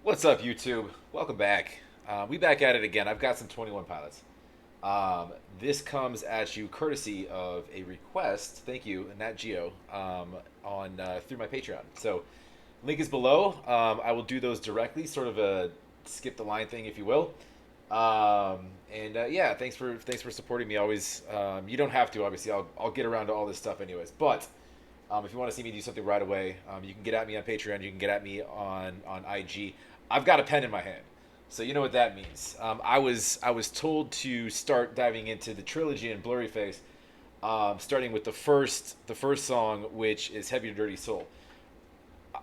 What's up, YouTube? Welcome back. We back at it again. I've got some 21 Pilots. This comes at you courtesy of a request. Thank you, Nat Geo, on through my Patreon. So, link is below. I will do those directly, sort of a skip the line thing, if you will. Yeah, thanks for supporting me. Always, you don't have to. Obviously, I'll get around to all this stuff anyways. But if you want to see me do something right away, you can get at me on Patreon. You can get at me on IG. I've got a pen in my hand, so you know what that means. I was told to start diving into the trilogy in Blurry Face, starting with the first song, which is Heavydirtysoul.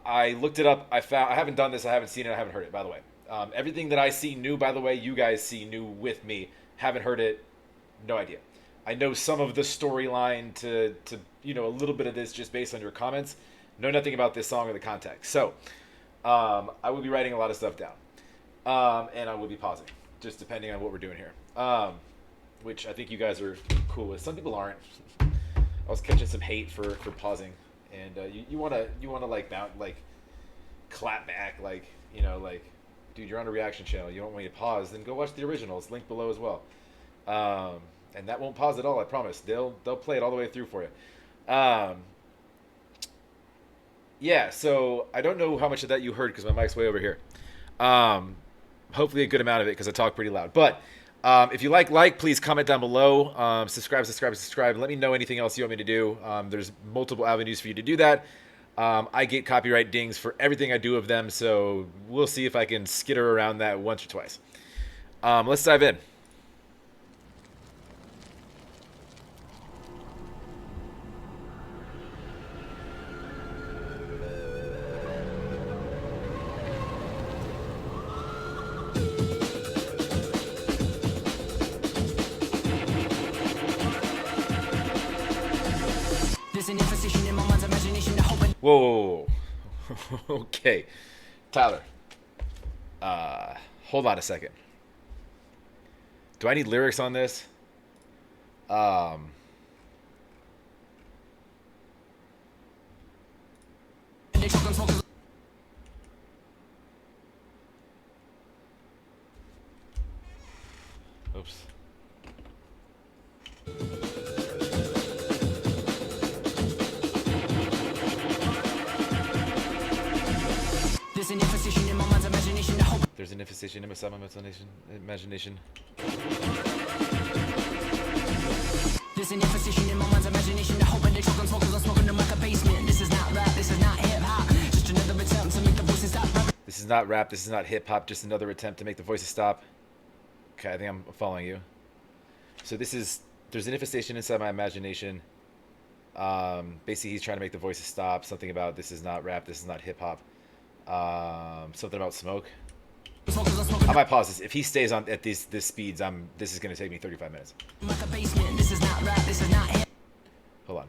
I looked it up. I haven't done this. I haven't seen it. I haven't heard it. By the way, everything that I see new. By the way, you guys see new with me. Haven't heard it. No idea. I know some of the storyline to a little bit of this just based on your comments. Know nothing about this song or the context. So I will be writing a lot of stuff down, and I will be pausing, just depending on what we're doing here. Which I think you guys are cool with. Some people aren't. I was catching some hate for pausing, and you wanna like clap back like, dude, you're on a reaction channel. You don't want me to pause? Then go watch the originals. Link below as well. And that won't pause at all. I promise. They'll play it all the way through for you. Yeah. So I don't know how much of that you heard because my mic's way over here. Hopefully a good amount of it because I talk pretty loud. But if you like, please comment down below. Subscribe. Let me know anything else you want me to do. There's multiple avenues for you to do that. I get copyright dings for everything I do of them, so we'll see if I can skitter around that once or twice. Let's dive in. There's an imposition in my mind's imagination to hope and Whoa. Okay. Tyler. Hold on a second. Do I need lyrics on this? Um, they choke on smoke. oops. There's an imposition in my mind's imagination to hope. There's an infestation in my imagination. There's an imposition in my mind's imagination to hope and they choke on smoke 'cause I'm smoking them like a basement. This is not rap, this is not hip hop. Just another attempt to make the voices stop rapping. This is not rap. This is not hip hop. Just another attempt to make the voices stop. Okay, I think I'm following you. So there's an infestation inside my imagination. Basically, he's trying to make the voices stop. Something about this is not rap. This is not hip hop. Something about smoke. Smoke 'cause I'm smoking I might pause this. If he stays on at this speeds, this is gonna take me 35 minutes. them like a basement. This is not rap, this is not hip. Hold on.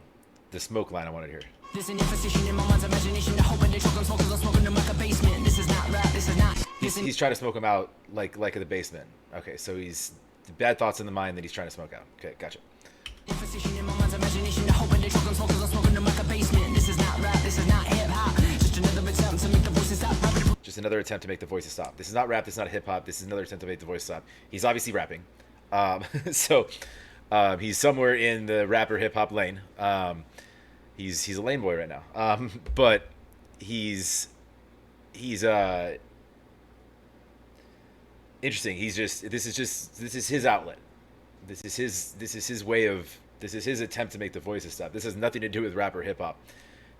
The smoke line I wanted to hear. There's an imposition in my mind's imagination to hope and they choke on smoke 'cause I'm smoking them like a basement. This is not rap, this is not. He's trying to smoke him out like in the basement. Okay, so he's bad thoughts in the mind that he's trying to smoke out. Okay, gotcha. Imposition in my mind's imagination to hope and they choke on smoke 'cause I'm smoking them like a basement. This is not rap, this is not hip hop. Just another attempt to make the voices stop rapping. Just another attempt to make the voices stop. This is not rap. This is not hip hop. This is another attempt to make the voice stop. He's obviously rapping. So he's somewhere in the rapper hip hop lane. He's a lane boy right now. But he's interesting. This is his outlet. This is his attempt to make the voices stop. This has nothing to do with rap or hip hop.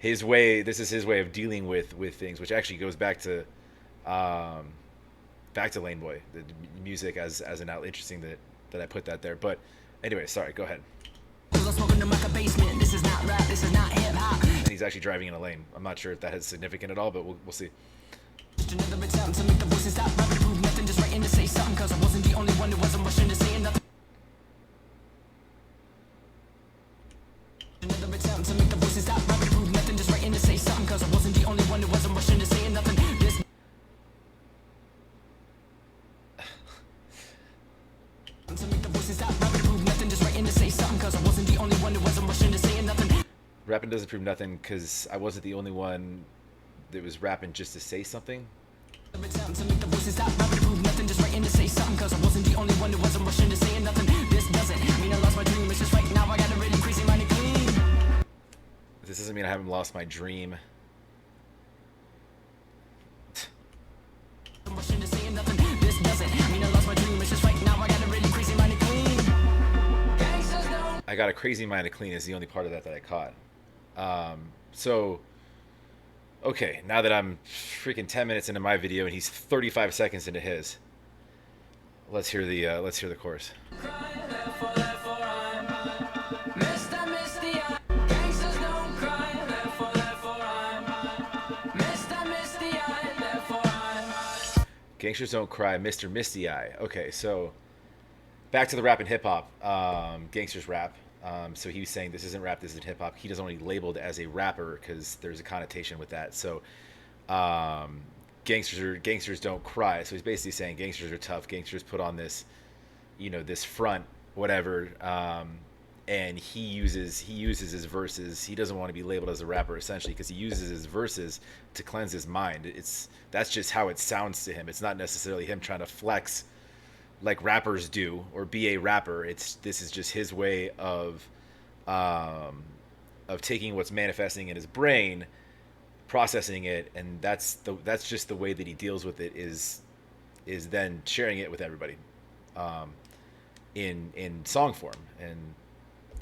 This is his way of dealing with things, which actually goes back to Lane Boy, the music as an outlet. Interesting that I put that there. But anyway, sorry, go ahead. 'Cause I'm smoking them like a basement. This is not rap, this is not hip hop. And he's actually driving in a lane. I'm not sure if that is significant at all, but we'll see. Just another attempt to make the voices stop rapping. Prove nothing, just writing to say something 'cause I wasn't the only one who wasn't rushing to say nothing. Another attempt to make the voices stop rapping. Prove nothing, just writing to say something 'cause I wasn't the only one who wasn't rushing to say nothing. This to make the voices stop rapping. Prove nothing, just writing to say something 'cause I wasn't the only one who wasn't rushing to say nothing. Rapping doesn't prove nothing because I wasn't the only one that was rapping just to say something. Attempt to make the voices stop rapping to prove nothing, just writing to say something, cause I wasn't the only one who wasn't rushing to saying nothing. This doesn't mean I lost my dream, it's just right now I got a really crazy mind to clean. This doesn't mean I haven't lost my dream. I'm rushing to saying nothing. This doesn't mean I lost my dream, it's just right now I got a really crazy mind to clean. I got a crazy mind to clean is the only part of that I caught. So, okay, now that I'm freaking 10 minutes into my video and he's 35 seconds into his, let's hear the chorus. Gangsters don't cry, Mr. Misty Eye. Okay, so back to the rap and hip hop. Gangsters rap. So he was saying this isn't rap, this isn't hip hop. He doesn't want to be labeled as a rapper because there's a connotation with that. So gangsters don't cry. So he's basically saying gangsters are tough. Gangsters put on this, this front, whatever. And he uses his verses. He doesn't want to be labeled as a rapper essentially because he uses his verses to cleanse his mind. That's just how it sounds to him. It's not necessarily him trying to flex like rappers do or be a rapper. This is just his way of taking what's manifesting in his brain, processing it, and that's just the way that he deals with it is then sharing it with everybody in song form. And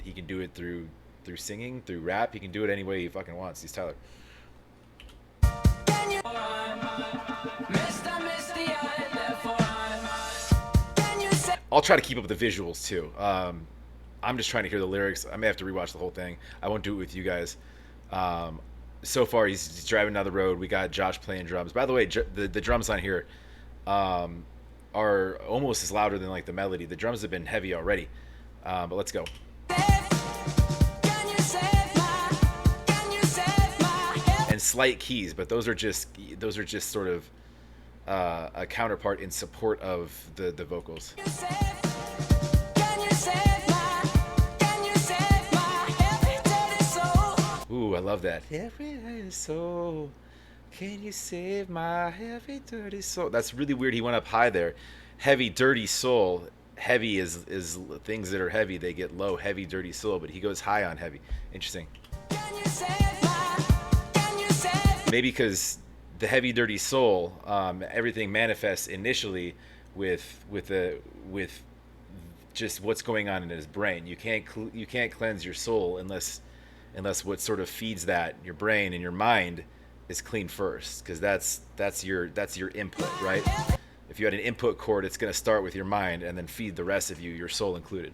he can do it through singing, through rap. He can do it any way he fucking wants. He's Tyler. I'll try to keep up with the visuals too. I'm just trying to hear the lyrics. I may have to rewatch the whole thing. I won't do it with you guys. So far, he's driving down the road. We got Josh playing drums. By the way, the drums on here are almost as louder than like the melody. The drums have been heavy already. But let's go. And slight keys, but those are just sort of a counterpart in support of the vocals. Ooh, I love that. Heavy dirty soul, can you save my heavy dirty soul? That's really weird. He went up high there. Heavy dirty soul. Heavy is things that are heavy. They get low. Heavy dirty soul, but he goes high on heavy. Interesting. Maybe because the heavy dirty soul, everything manifests initially with just what's going on in his brain. You can't cleanse your soul unless what sort of feeds that, your brain and your mind, is clean first, because that's your input, right? If you had an input cord, it's going to start with your mind and then feed the rest of you, your soul included.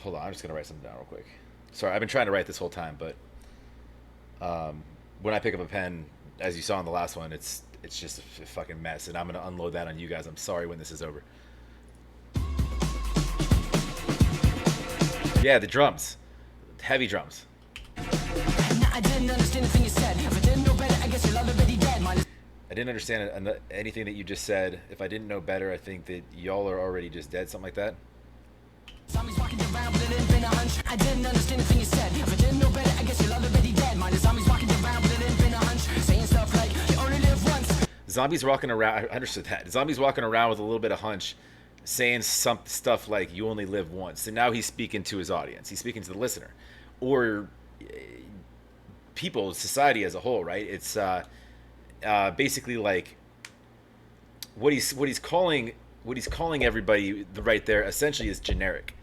Hold on, I'm just going to write something down real quick. Sorry, I've been trying to write this whole time, but when I pick up a pen, as you saw in the last one, it's just a fucking mess, and I'm going to unload that on you guys. I'm sorry when this is over. Yeah, the drums. Heavy drums. I didn't understand the thing you said. If I didn't know better, I guess you're already dead. I didn't understand anything that you just said. If I didn't know better, I think that y'all are already just dead, something like that. Zombies walking around, but it ain't been a hunch. I didn't understand the thing you said. If I didn't know better, I guess you're already dead. Mine is zombies walking around, but it ain't been a hunch. Saying stuff like you only live once. Zombies walking around. I understood that. Zombies walking around with a little bit of hunch, saying some stuff like you only live once. And now he's speaking to his audience. He's speaking to the listener, or people, society as a whole, right? It's basically like what he's calling everybody right there essentially is generic.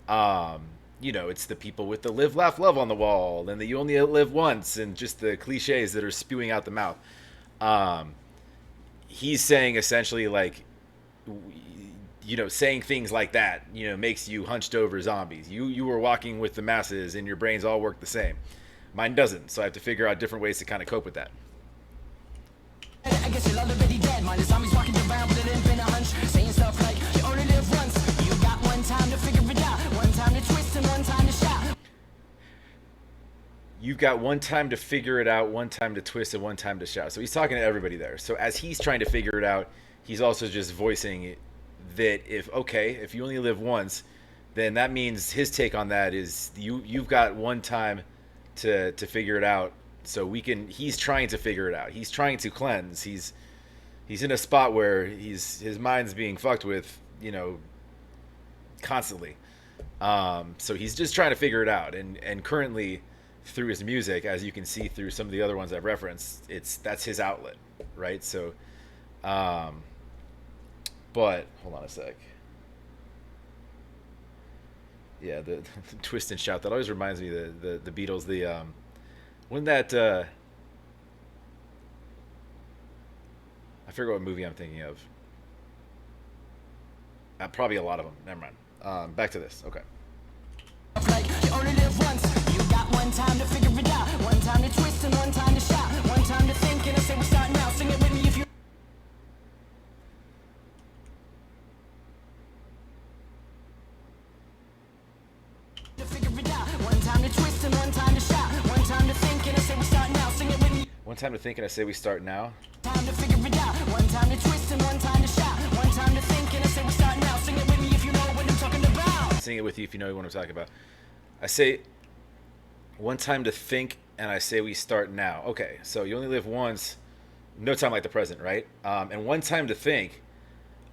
It's the people with the live, laugh, love on the wall, and that you only live once, and just the cliches that are spewing out the mouth. He's saying essentially like, saying things like that, makes you hunched over zombies. You were walking with the masses, and your brains all work the same. Mine doesn't, so I have to figure out different ways to kind of cope with that. I guess you're already dead. Mine is zombies walking around, but it ain't been a hunch. Saying stuff like you only live once. You got one time to figure it out. One time to you've got one time to figure it out, one time to twist, and one time to shout. So he's talking to everybody there. So as he's trying to figure it out, he's also just voicing that if you only live once, then that means his take on that is you've got one time to figure it out. So he's trying to figure it out. He's trying to cleanse. He's in a spot where his mind's being fucked with, constantly. So he's just trying to figure it out, and currently through his music, as you can see through some of the other ones I've referenced, that's his outlet, right? So, but hold on a sec. Yeah, the twist and shout, that always reminds me of the Beatles. When that I forget what movie I'm thinking of. Probably a lot of them. Never mind. Back to this. Okay. Like you only live once. You got one time to figure it out. One time to twist and one time to shout. One time to think and I say we start now. Sing it with me if you to figure it out. One time to twist and one time to shout. One time to think and I say we start now. Sing it with me. One time to think and I say we start now. Time to figure it out. One time to twist and one time to shout. One time to think and I say we start now. Sing it with me if you know what I'm talking about. Sing it with you if you know what I'm talking about. I say one time to think and I say we start now. Okay, so you only live once. No time like the present, right? And one time to think.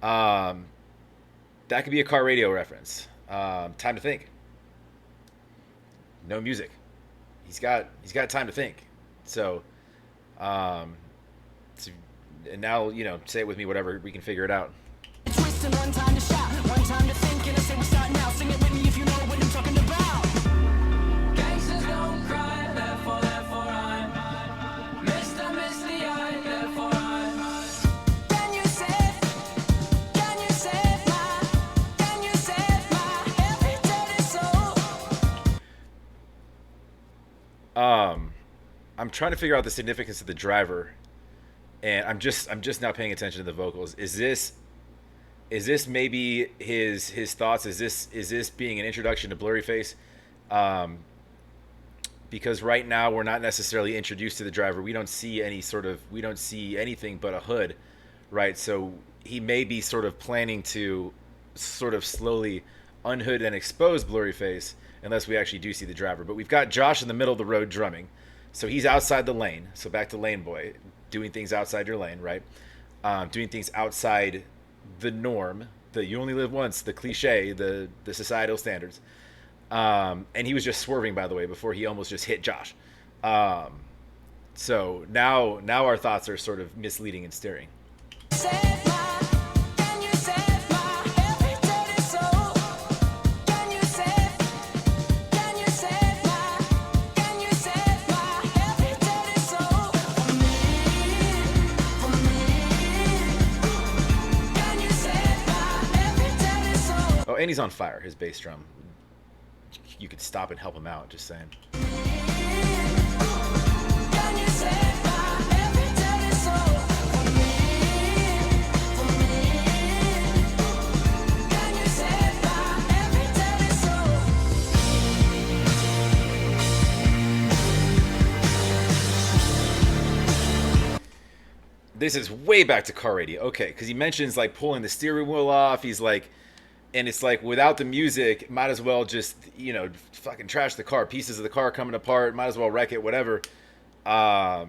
That could be a car radio reference. Time to think. No music. He's got time to think. So, and now say it with me. Whatever, we can figure it out. Twist and one time to shout, one time to think, and I say we start now. Sing it with me if you know what I'm talking about. Gangsters don't cry, therefore I'm Mr. Misty Eye, therefore I'm. Can you save my every dirty soul? I'm trying to figure out the significance of the driver, and I'm just now paying attention to the vocals. Is this maybe his thoughts? Is this being an introduction to Blurryface? Because right now we're not necessarily introduced to the driver. We don't see anything but a hood, right? So he may be sort of planning to sort of slowly unhood and expose Blurryface unless we actually do see the driver. But we've got Josh in the middle of the road drumming. So he's outside the lane. So back to Lane Boy, doing things outside your lane, right? Doing things outside the norm, the you only live once, the cliche, the societal standards. And he was just swerving, by the way, before he almost just hit Josh. So now our thoughts are sort of misleading and steering. Oh, and he's on fire, his bass drum. You could stop and help him out, just saying. This is way back to car radio. Okay, because he mentions like pulling the steering wheel off. He's like, and it's like without the music, might as well just, fucking trash the car. Pieces of the car coming apart. Might as well wreck it, whatever. I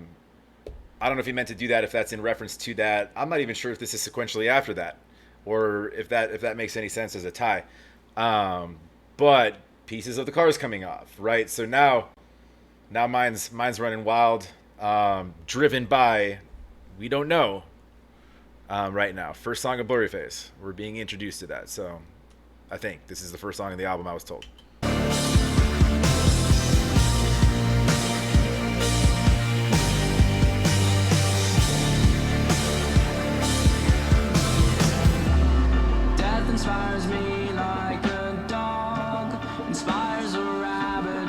don't know if he meant to do that, if that's in reference to that. I'm not even sure if this is sequentially after that, or if that makes any sense as a tie. But pieces of the car's coming off, right? So now mine's running wild, driven by, we don't know. Right now, first song of Blurryface. We're being introduced to that, so I think this is the first song of the album, I was told. Death inspires me like a dog inspires a rabbit.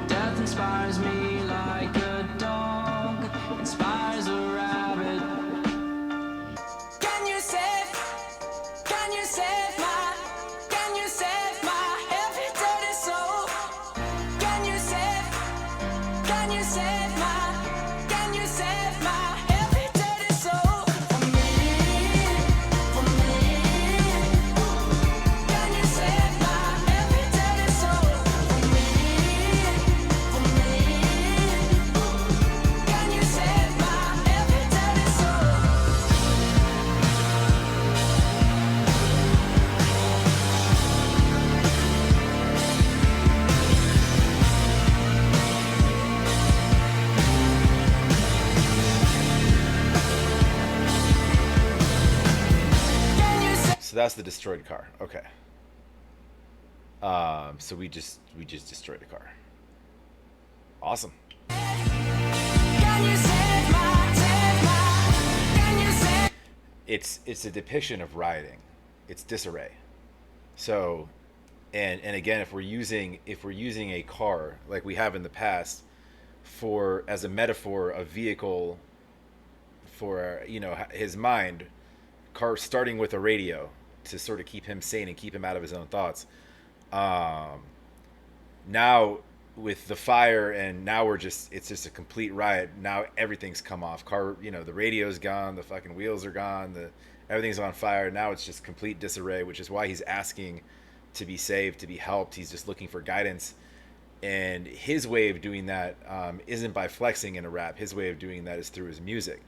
Death inspires me like a dog inspires a rabbit. Can you save my every dirty soul? Can you can you save my heavy dirty soul for me? For me. Can you save my heavy dirty soul for me? For me. Can you save my heavy dirty soul? Can you save So that's the destroyed car. Okay. So we just destroyed a car. Awesome. can you save can you save It's a depiction of rioting. It's disarray. So, and again, if we're using a car like we have in the past for as a metaphor, a vehicle for his mind, car starting with a radio to sort of keep him sane and keep him out of his own thoughts. Now with the fire, and now it's just a complete riot. Now everything's come off. The radio's gone, the fucking wheels are gone, everything's on fire. Now it's just complete disarray, which is why he's asking to be saved, to be helped. He's just looking for guidance. And his way of doing that isn't by flexing in a rap. His way of doing that is through his music.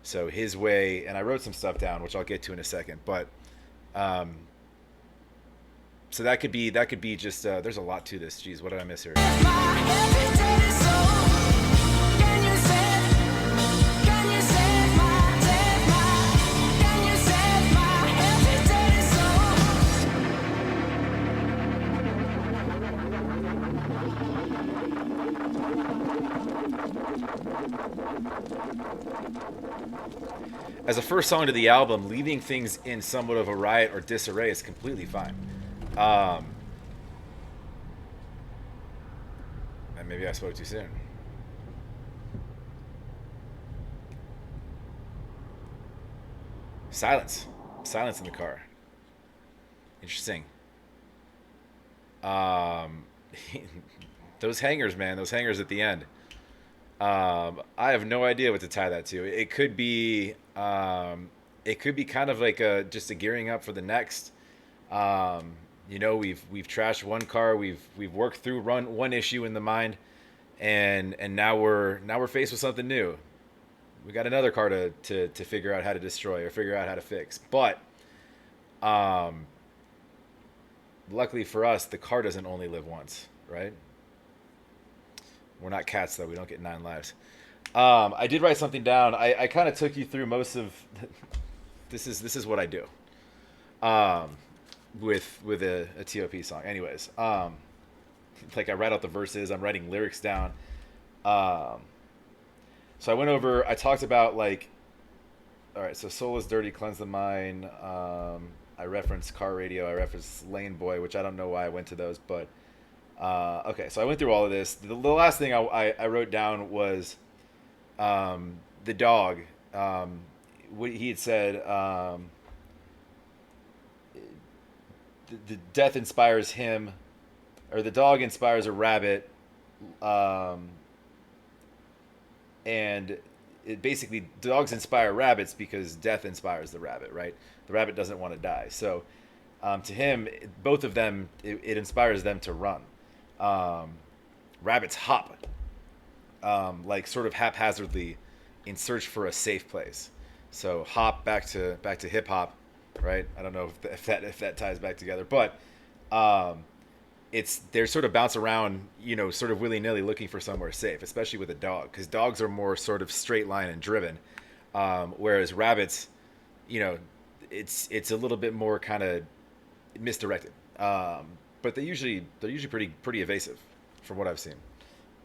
So his way, and I wrote some stuff down, which I'll get to in a second, but so that could be just there's a lot to this. Jeez, what did I miss here? my heavy dirty soul? Can you save my can you save my heavy dirty soul? As a first song to the album, leaving things in somewhat of a riot or disarray is completely fine. And maybe I spoke too soon. Silence in the car. Interesting. Those hangers, man, those hangers at the end. I have no idea what to tie that to. It could be kind of like just a gearing up for the next. We've trashed one car, we've worked through one issue in the mind, and now we're faced with something new. We got another car to figure out how to destroy or figure out how to fix. But luckily for us, the car doesn't only live once, right? We're not cats, though. We don't get 9 lives. I did write something down. I kind of took you through most of this is what I do with a TOP song. Anyways, like I write out the verses. I'm writing lyrics down. So I talked about all right, so Soul is Dirty, Cleanse the Mind. I referenced Car Radio. I referenced Lane Boy, which I don't know why I went to those, but okay, so I went through all of this. The last thing I wrote down was the dog. What he had said, the death inspires him, or the dog inspires a rabbit, and it basically, dogs inspire rabbits because death inspires the rabbit, right? The rabbit doesn't want to die. So to him, both of them, it inspires them to run. Rabbits hop, sort of haphazardly in search for a safe place. So hop back to hip hop, right? I don't know if that ties back together, but they're sort of bounce around, sort of willy nilly looking for somewhere safe, especially with a dog, because dogs are more sort of straight line and driven, whereas rabbits, it's a little bit more kind of misdirected. But they're usually pretty evasive, from what I've seen.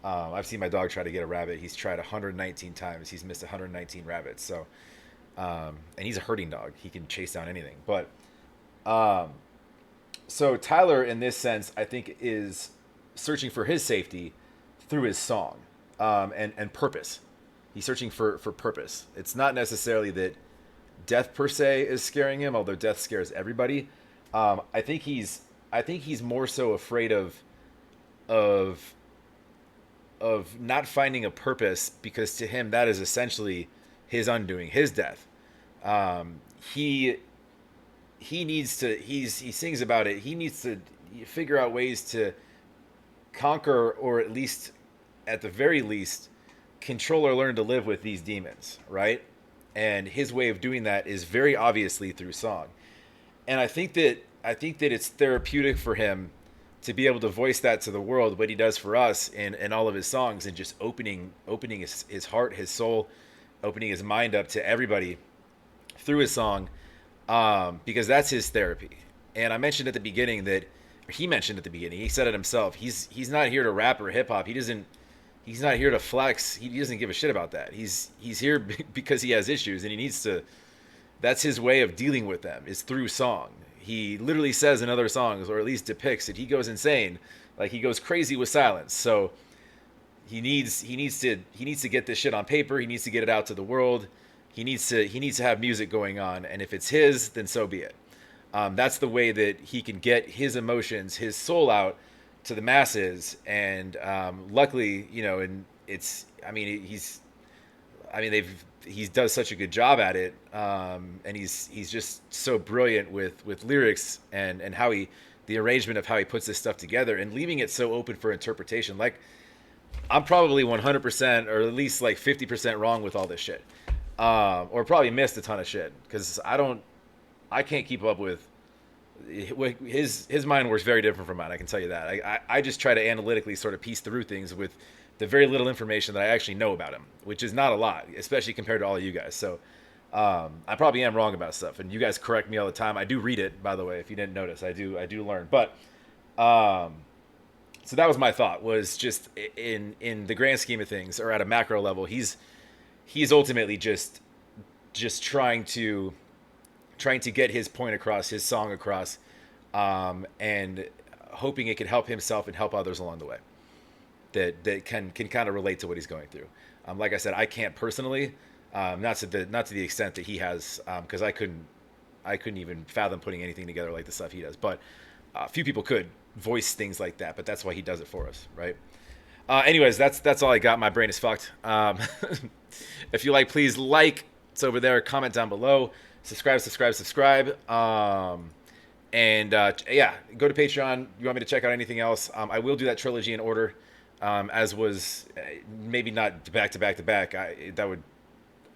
I've seen my dog try to get a rabbit. He's tried 119 times. He's missed 119 rabbits. So, and he's a herding dog. He can chase down anything. But, so Tyler, in this sense, I think is searching for his safety through his song, and purpose. He's searching for purpose. It's not necessarily that death per se is scaring him, although death scares everybody. I think he's more so afraid of of not finding a purpose, because to him that is essentially his undoing, his death. Um, he needs to, he sings about it. He needs to figure out ways to conquer, or at least, at the very least, control or learn to live with these demons, right? And his way of doing that is very obviously through song. And I think that it's therapeutic for him to be able to voice that to the world, what he does for us in all of his songs, and just opening his heart, his soul, opening his mind up to everybody through his song, because that's his therapy. And I mentioned at the beginning that, or he mentioned at the beginning, he said it himself. He's not here to rap or hip hop. He's not here to flex. He doesn't give a shit about that. He's here because he has issues, and he needs to. That's his way of dealing with them, is through song. He literally says in other songs, or at least depicts it, he goes insane, like he goes crazy with silence. So he needs to get this shit on paper. He needs to get it out to the world. He needs to have music going on, and if it's his, then so be it. That's the way that he can get his emotions, his soul out to the masses. And luckily, and I mean, he does such a good job at it, and he's just so brilliant with lyrics, and how the arrangement of how he puts this stuff together, and leaving it so open for interpretation. Like, I'm probably 100%, or at least like 50% wrong with all this shit, or probably missed a ton of shit, because I can't keep up with his mind works very different from mine. I can tell you that. I just try to analytically sort of piece through things with the very little information that I actually know about him, which is not a lot, especially compared to all of you guys. So I probably am wrong about stuff, and you guys correct me all the time. I do read it, by the way, if you didn't notice. I do learn. But so that was my thought, was just in the grand scheme of things, or at a macro level, he's ultimately just trying to get his point across, his song across, and hoping it can help himself and help others along the way that can kind of relate to what he's going through. Like I said, I can't personally, not to the extent that he has, because I couldn't even fathom putting anything together like the stuff he does. But a few people could voice things like that, but that's why he does it for us, right? Anyways, that's all I got. My brain is fucked. If you like, please like. It's over there. Comment down below. Subscribe. And yeah, go to Patreon. You want me to check out anything else? I will do that trilogy in order, as was, maybe not back to back. I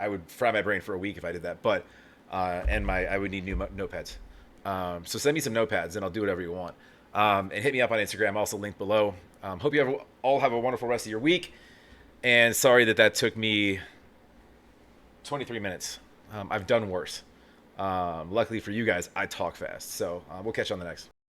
would fry my brain for a week if I did that. But and I would need new notepads. So send me some notepads, and I'll do whatever you want. And hit me up on Instagram, also linked below. Hope you all have a wonderful rest of your week. And sorry that took me 23 minutes. I've done worse. Luckily for you guys, I talk fast. So we'll catch you on the next.